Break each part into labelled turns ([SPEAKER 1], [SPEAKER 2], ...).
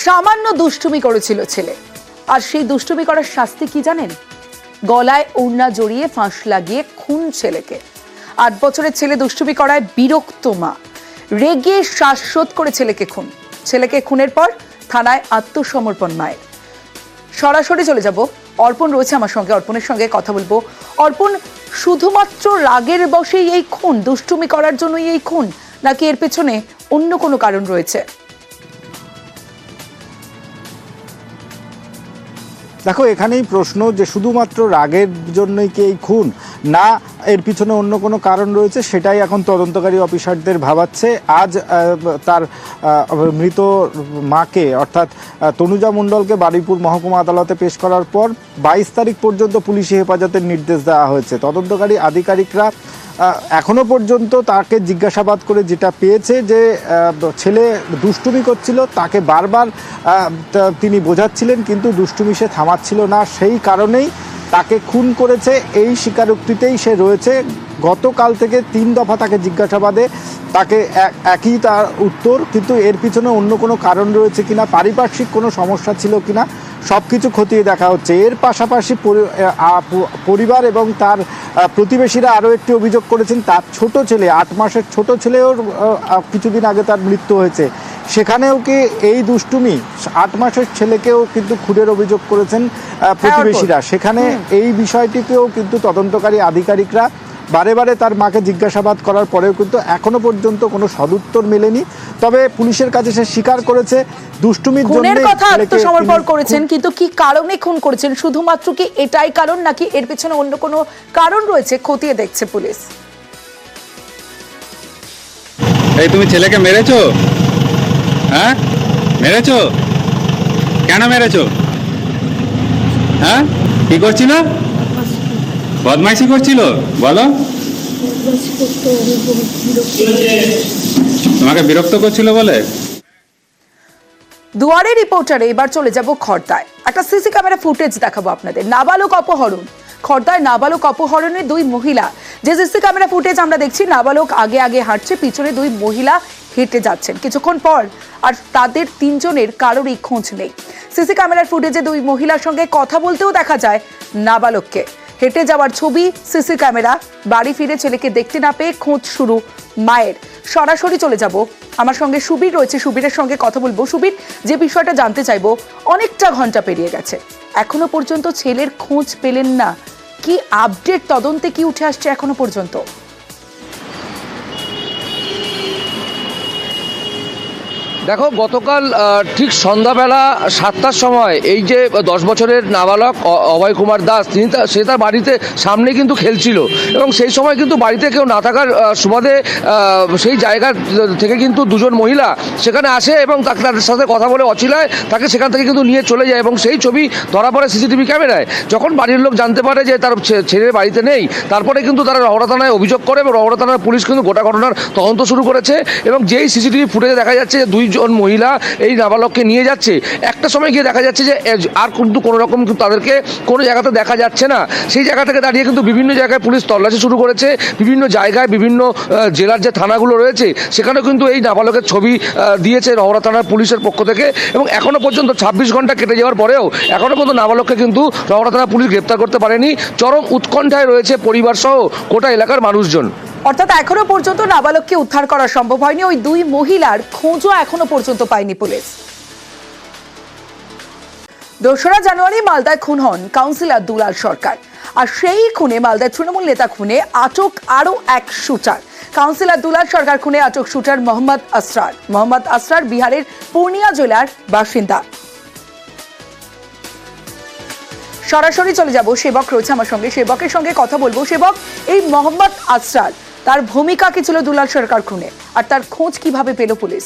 [SPEAKER 1] সামান্য দুষ্টুমি করেছিল ছেলে, আর সেই দুষ্টুমি করার শাস্তি কি জানেন? গলায় ওড়না জড়িয়ে ফাঁস লাগিয়ে খুন ছেলেকে। 8 বছরের ছেলে দুষ্টুমি করায় বিরক্ত মা রেগে শ্বাসরোধ করে ছেলেকে খুন। ছেলেকে খুনের পর থানায় আত্মসমর্পণ মায়ের। সরাসরি চলে যাব, অর্পণ রয়েছে আমার সঙ্গে, অর্পণের সঙ্গে কথা বলবো। অর্পণ, শুধুমাত্র রাগের বশেই এই খুন, দুষ্টুমি করার জন্যই এই খুন, নাকি এর পেছনে অন্য কোনো কারণ রয়েছে?
[SPEAKER 2] দেখো, এখানেই প্রশ্ন যে শুধুমাত্র রাগের জন্যই কি এই খুন, না এর পিছনে অন্য কোনো কারণ রয়েছে, সেটাই এখন তদন্তকারী অফিসারদের ভাবাচ্ছে। আজ তার মৃত মাকে অর্থাৎ তনুজা মণ্ডলকে বারুইপুর মহকুমা আদালতে পেশ করার পর 22 তারিখ পর্যন্ত পুলিশি হেফাজতের নির্দেশ দেওয়া হয়েছে। তদন্তকারী আধিকারিকরা এখনো পর্যন্ত তাকে জিজ্ঞাসাবাদ করে যেটা পেয়েছে যে ছেলে দুষ্টুমি করছিল, তাকে বারবার তিনি বোঝাচ্ছিলেন, কিন্তু দুষ্টুমি সে থামাচ্ছিল না। সেই কারণেই তাকে খুন করেছে, এই স্বীকারোক্তিতেই সে রয়েছে। গতকাল থেকে 3 দফা তাকে জিজ্ঞাসাবাদে তাকে একই তার উত্তর, কিন্তু এর পিছনে অন্য কোনো কারণ রয়েছে কিনা, পারিপার্শ্বিক কোনো সমস্যা ছিল কিনা, সব কিছু খতিয়ে দেখা হচ্ছে। এর পাশাপাশি পরিবার এবং তার প্রতিবেশীরা আরও একটি অভিযোগ করেছেন, তার ছোট ছেলে, 8 মাসের ছোট ছেলেও কিছুদিন আগে তার মৃত্যু হয়েছে, সেখানেও কি এই দুষ্টুমি, 8 মাসের ছেলেকেও কিন্তু খুনের অভিযোগ করেছেন প্রতিবেশীরা। সেখানে এই বিষয়টিকেও কিন্তু তদন্তকারী আধিকারিকরা বারে বারে তার মাকে জিজ্ঞাসাবাদ করার পরেও কিন্তু এখনো পর্যন্ত কোনো সদুত্তর মেলেনি। তবে পুলিশের কাছে সে স্বীকার করেছে দুষ্টুমির জন্য
[SPEAKER 1] কথা আত্মসমর্পণ করেছেন, কিন্তু কি কারণে খুন করেছেন, শুধুমাত্র কি এটাই কারণ, নাকি এর পেছনে অন্য কোনো কারণ রয়েছে, খতিয়ে দেখছে পুলিশ।
[SPEAKER 3] এই তুমি ছেলেকে মেরেছো? হ্যাঁ, মেরেছো? কেন মেরেছো? হ্যাঁ, কি করছিল? বদমাইশি করছিল, বলো। তোমাকে বিরক্ত করছিল বলে?
[SPEAKER 1] দুয়ারে রিপোর্টারে এবার চলে যাব খড়দায়। একটা সিসি ক্যামেরা ফুটেজ দেখাবো আপনাদের। নাবালক অপহরণ, খড়দায় নাবালক অপহরণে 2 মহিলা। যে সিসি ক্যামেরা ফুটেজ আমরা দেখছি, নাবালক আগে আগে হাঁটছে, পিছনে 2 মহিলা হেঁটে যাচ্ছেন। কিছুক্ষণ পর আর তাদের 3 জনের কারোরই খোঁজ নেই। সিসি ক্যামেরার ফুটেজে 2 মহিলার সঙ্গে কথা বলতেও দেখা যায় নাবালককে। হেঁটে যাওয়ার ছবি, সিসি ক্যামেরা। বাড়ি ফিরে ছেলেকে দেখতে না পেয়ে খোঁজ শুরু মায়ের। সরাসরি চলে যাব, আমার সঙ্গে সুবীর রয়েছে, সুবীরের সঙ্গে কথা বলবো। সুবীর, যে বিষয়টা জানতে চাইবো, অনেকটা ঘন্টা পেরিয়ে গেছে, এখনো পর্যন্ত ছেলের খোঁজ পেলেন না, কি আপডেট, তদন্তে কি উঠে আসছে এখনো পর্যন্ত?
[SPEAKER 4] দেখো, গতকাল ঠিক সন্ধ্যাবেলা 7টার সময় এই যে 10 বছরের নাবালক অভয় কুমার দাস, সে তার বাড়িতে সামনে কিন্তু খেলছিল, এবং সেই সময় কিন্তু বাড়িতে কেউ না থাকার সুবাদে সেই জায়গা থেকে কিন্তু 2 জন মহিলা সেখানে আসে এবং তাদের সাথে কথা বলে অচিলায় তাকে সেখান থেকে কিন্তু নিয়ে চলে যায়, এবং সেই ছবি ধরা পড়ে সিসিটিভি ক্যামেরায়। যখন বাড়ির লোক জানতে পারে যে তার ছেলে বাড়িতে নেই, তারপরে কিন্তু তারা রহড়া থানায় অভিযোগ করে, এবং রহড়া থানার পুলিশ কিন্তু গোটা ঘটনার তদন্ত শুরু করেছে। এবং যেই সিসিটিভি ফুটেজে দেখা যাচ্ছে যে 2 জন মহিলা এই নাবালককে নিয়ে যাচ্ছে, একটা সময় গিয়ে দেখা যাচ্ছে যে আর কিন্তু কোনো রকম তাদেরকে কোনো জায়গাতে দেখা যাচ্ছে না। সেই জায়গা থেকে দাঁড়িয়ে কিন্তু বিভিন্ন জায়গায় পুলিশ তল্লাশি শুরু করেছে, বিভিন্ন জায়গায় বিভিন্ন জেলার যে থানাগুলো রয়েছে সেখানে কিন্তু এই নাবালকের ছবি দিয়েছে রহড়া থানার পুলিশের পক্ষ থেকে। এবং এখনো পর্যন্ত 26 ঘন্টা কেটে যাওয়ার পরেও এখনো পর্যন্ত নাবালককে কিন্তু রহড়া থানা পুলিশ গ্রেপ্তার করতে পারেনি। চরম উৎকণ্ঠায় রয়েছে পরিবার সহ গোটা এলাকার মানুষজন।
[SPEAKER 1] অর্থাৎ এখনো পর্যন্ত নাবালককে উদ্ধার করা সম্ভব হয়নি, ওই 2 মহিলার খোঁজও এখনো পর্যন্ত পায়নি পুলিশ। 2রা জানুয়ারি মালদায় খুন হন কাউন্সিলর দুলাল সরকার, আর সেই খুনে, মালদার তৃণমূল নেতা খুনে আটক আরো এক শুটার। কাউন্সিলর দুলাল সরকার খুনে আটক শুটার মোহাম্মদ আসরার। মোহাম্মদ আসরার বিহারের পূর্ণিয়া জেলার বাসিন্দা। সরাসরি চলে যাব, সেবক রয়েছে আমার সঙ্গে, সেবকের সঙ্গে কথা বলবো। সেবক, এই মোহাম্মদ আসরার, তার ভূমিকা কি ছিল দুলাল সরকার খুনে, আর তার খোঁজ কিভাবে পেল পুলিশ?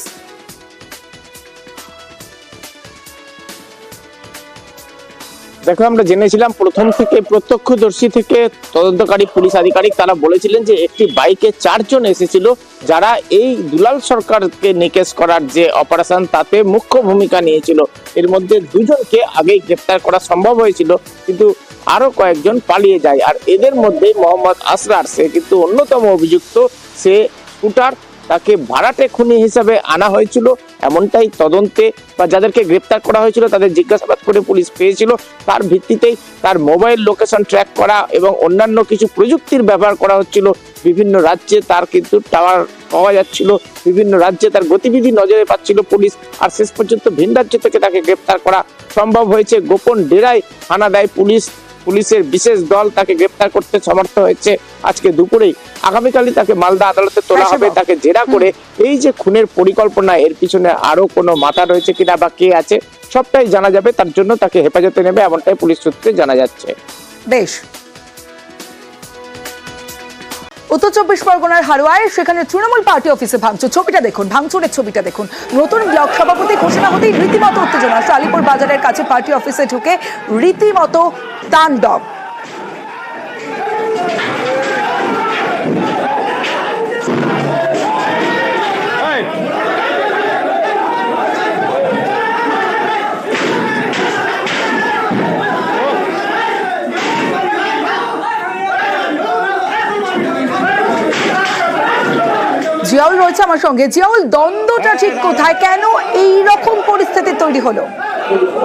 [SPEAKER 5] দেখো, আমরা জেনেছিলাম প্রথম থেকে, প্রত্যক্ষদর্শী থেকে তদন্তকারী পুলিশ আধিকারিক তারা বলেছিলেন যে একটি বাইকে 4 জন এসেছিল, যারা এই দুলাল সরকারকে নিকেশ করার যে অপারেশন তাতে মুখ্য ভূমিকা নিয়েছিল। এর মধ্যে 2 জনকে আগেই গ্রেপ্তার করা সম্ভব হয়েছিল, কিন্তু আরো কয়েকজন পালিয়ে যায়। আর এদের মধ্যে মোহাম্মদ আসরার, সে কিন্তু অন্যতম অভিযুক্ত। সে স্কুটার তাকে ভাড়াটে খুনি হিসাবে আনা হয়েছিল, এমনটাই তদন্তে বা যাদেরকে গ্রেপ্তার করা হয়েছিল তাদের জিজ্ঞাসাবাদ করে পুলিশ পেয়েছিল। তার ভিত্তিতেই তার মোবাইল লোকেশন ট্র্যাক করা এবং অন্যান্য কিছু প্রযুক্তির ব্যবহার করা হচ্ছিল। বিভিন্ন রাজ্যে তার কিন্তু টাওয়ার পাওয়া যাচ্ছিল, বিভিন্ন রাজ্যে তার গতিবিধি নজরে পাচ্ছিল পুলিশ। আর শেষ পর্যন্ত ভিন রাজ্য থেকে তাকে গ্রেপ্তার করা সম্ভব হয়েছে। গোপন ডেরায় হানা দেয় পুলিশ, পুলিশের বিশেষ দল তাকে গ্রেপ্তার করতে সমর্থ হয়েছে আজকে দুপুরেই। আগামীকালই তাকে মালদা আদালতে তোলা হবে তাকে জেরা করে। এই যে খুনের পরিকল্পনা, এর পিছনে আরো কোনো মাথা রয়েছে কিনা বা কে আছে সবটাই জানা যাবে। তার জন্য তাকে হেফাজতে নেবে এমনটাই পুলিশ সূত্রে জানা যাচ্ছে।
[SPEAKER 1] বেশ। উত্তর চব্বিশ পরগনার হারোয়ায় সেখানে তৃণমূল পার্টি অফিসে ভাঙচুর। ছবিটা দেখুন, ভাঙচুরের ছবিটা দেখুন। নতুন ব্লক সভাপতি ঘোষণা হতেই রীতিমতো উত্তেজনা। আলিপুর বাজারের কাছে পার্টি অফিসে ঢুকে রীতিমতো তাণ্ডব। জিয়াউল রয়েছে আমার সঙ্গে। জিয়াউল, দ্বন্দ্বটা ঠিক কোথায়, কেন এই রকম পরিস্থিতি তৈরি হলো?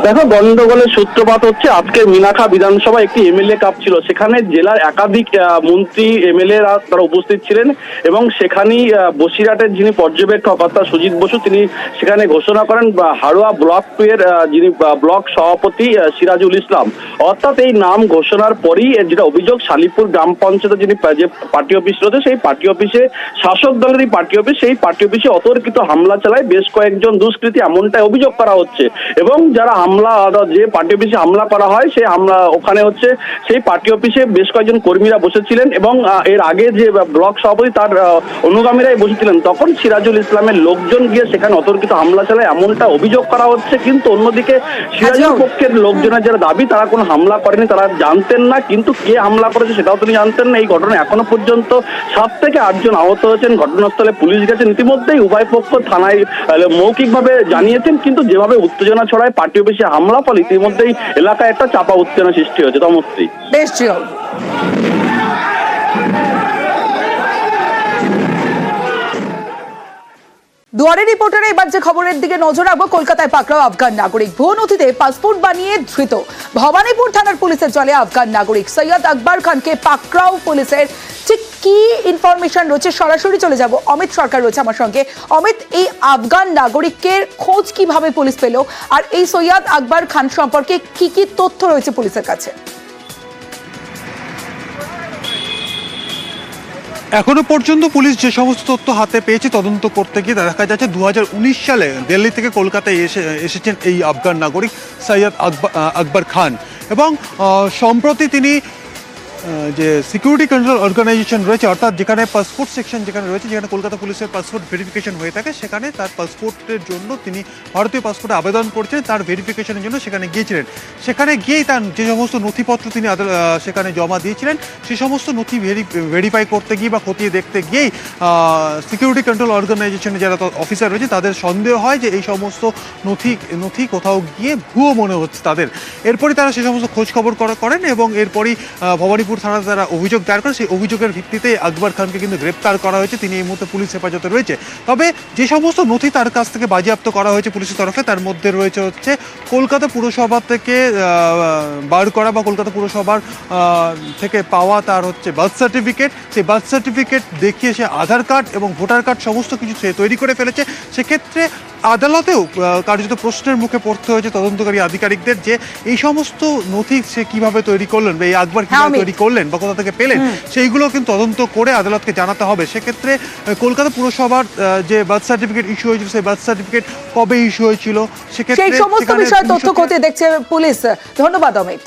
[SPEAKER 6] দেখো, গন্ডগোলের সূত্রপাত হচ্ছে আজকের মিনাখা বিধানসভা একটি এমএলএ কাপ ছিল। সেখানে জেলার একাধিক মন্ত্রী এমএলএ রা তারা উপস্থিত ছিলেন এবং সেখানেই বসিরহাটের যিনি পর্যবেক্ষক অর্থাৎ সুজিত বসু তিনি সেখানে ঘোষণা করেন হাড়োয়া ব্লক 2 এর যিনি ব্লক সভাপতি সিরাজুল ইসলাম। অর্থাৎ এই নাম ঘোষণার পরই যেটা অভিযোগ, শালিপুর গ্রাম পঞ্চায়েতের যিনি যে পার্টি অফিস রয়েছে সেই পার্টি অফিসে, শাসক দলেরই পার্টি অফিস, সেই পার্টি অফিসে অতর্কিত হামলা চালায় বেশ কয়েকজন দুষ্কৃতী, এমনটাই অভিযোগ করা হচ্ছে। এবং যারা হামলা, যে পার্টি অফিসে হামলা করা হয় সেই হামলা ওখানে হচ্ছে সেই পার্টি অফিসে বেশ কয়েকজন কর্মীরা বসেছিলেন এবং এর আগে যে ব্লক সভাপতি তার অনুগামীরাই বসেছিলেন। তখন সিরাজুল ইসলামের লোকজন গিয়ে সেখানে অতর্কিত হামলা চালায় এমনটা অভিযোগ করা হচ্ছে। কিন্তু অন্যদিকে সিরাজুল পক্ষের লোকজনের যারা দাবি তারা কোনো হামলা করেনি, তারা জানতেন না, কিন্তু কে হামলা করেছে সেটাও তিনি জানতেন না। এই ঘটনা এখনো পর্যন্ত 7 থেকে 8 জন আহত হয়েছেন। ঘটনাস্থলে পুলিশ গেছেন, ইতিমধ্যেই উভয় পক্ষ থানায় মৌখিকভাবে জানিয়েছেন। কিন্তু যেভাবে উত্তেজনা ছড়ায় পার্টি অফিসে হামলা, ফলে ইতিমধ্যেই এলাকায় একটা চাপা উত্তেজনা সৃষ্টি হয়েছে। তমশ্রী।
[SPEAKER 1] বেশ জিয়াউল। দুয়ারে রিপোর্টারে এবার যে খবরের দিকে নজর রাখবো, কলকাতায় পাকড়াও আফগান নাগরিক। ভুয়ো নথিতে পাসপোর্ট বানিয়ে ধৃত। ভবানীপুর থানার পুলিশের জলে আফগান নাগরিক সৈয়দ আকবর খানকে পাকড়াও পুলিশের। ঠিক কি ইনফরমেশন রয়েছে সরাসরি চলে যাব, অমিত সরকার রয়েছে আমার সঙ্গে। অমিত, এই আফগান নাগরিকের খোঁজ কিভাবে পুলিশ পেল, আর এই সৈয়দ আকবর খান সম্পর্কে কি কি তথ্য রয়েছে পুলিশের কাছে?
[SPEAKER 7] এখনো পর্যন্ত পুলিশ যে সমস্ত তথ্য হাতে পেয়েছে তদন্ত করতে গিয়ে দেখা যাচ্ছে 2019 সালে দিল্লি থেকে কলকাতায় এসেছেন এই আফগান নাগরিক সৈয়দ আকবর খান এবং সম্প্রতি তিনি যে সিকিউরিটি কন্ট্রোল অর্গানাইজেশন রয়েছে, অর্থাৎ যেখানে পাসপোর্ট সেকশন যেখানে রয়েছে, যেখানে কলকাতা পুলিশের পাসপোর্ট ভেরিফিকেশন হয়ে থাকে, সেখানে তার পাসপোর্টের জন্য তিনি ভারতীয় পাসপোর্টে আবেদন করছেন, তার ভেরিফিকেশনের জন্য সেখানে গিয়েছিলেন। সেখানে গিয়েই তার যে সমস্ত নথিপত্র তিনি সেখানে জমা দিয়েছিলেন সেই সমস্ত নথি ভেরিফাই করতে গিয়ে বা খতিয়ে দেখতে গিয়েই সিকিউরিটি কন্ট্রোল অর্গানাইজেশনের যারা অফিসার রয়েছে তাদের সন্দেহ হয় যে এই সমস্ত নথি কোথাও গিয়ে ভুয়ো মনে হচ্ছে তাদের। এরপরই তারা সে সমস্ত খোঁজ খবর করেন এবং এরপরই ভবানীপুর থানা তারা অভিযোগ দায়ের করে। সেই অভিযোগের ভিত্তিতে আকবর খানকে কিন্তু গ্রেপ্তার করা হয়েছে। তিনি এই মুহূর্তে পুলিশ হেফাজতে রয়েছে। তবে যে সমস্ত নথি তার কাছ থেকে বাজেয়াপ্ত করা হয়েছে পুলিশের তরফে, তার মধ্যে রয়েছে হচ্ছে কলকাতা পুরসভা থেকে বার করা বা কলকাতা পুরসভার থেকে পাওয়া তার হচ্ছে বার্থ সার্টিফিকেট। সেই বার্থ সার্টিফিকেট দেখিয়ে সে আধার কার্ড এবং ভোটার কার্ড সমস্ত কিছু সে তৈরি করে ফেলেছে। সেক্ষেত্রে আদালতেও কার্যত প্রশ্নের মুখে পড়তে হয়েছে তদন্তকারী আধিকারিকদের যে এই সমস্ত নথি সে কিভাবে তৈরি করলেন বা এই আকবর কিভাবে তৈরি করলেন বা কোথা থেকে পেলেন, সেইগুলো কিন্তু তদন্ত করে আদালতকে জানাতে হবে। সেক্ষেত্রে কলকাতা পুরসভার যে বার্থ সার্টিফিকেট ইস্যু হয়েছিল সেই বার্থ সার্টিফিকেট কবে ইস্যু হয়েছিল, সেক্ষেত্রে
[SPEAKER 1] সেই সমস্ত বিষয়ে তথ্য খতিয়ে দেখছে পুলিশ। ধন্যবাদ অমিত।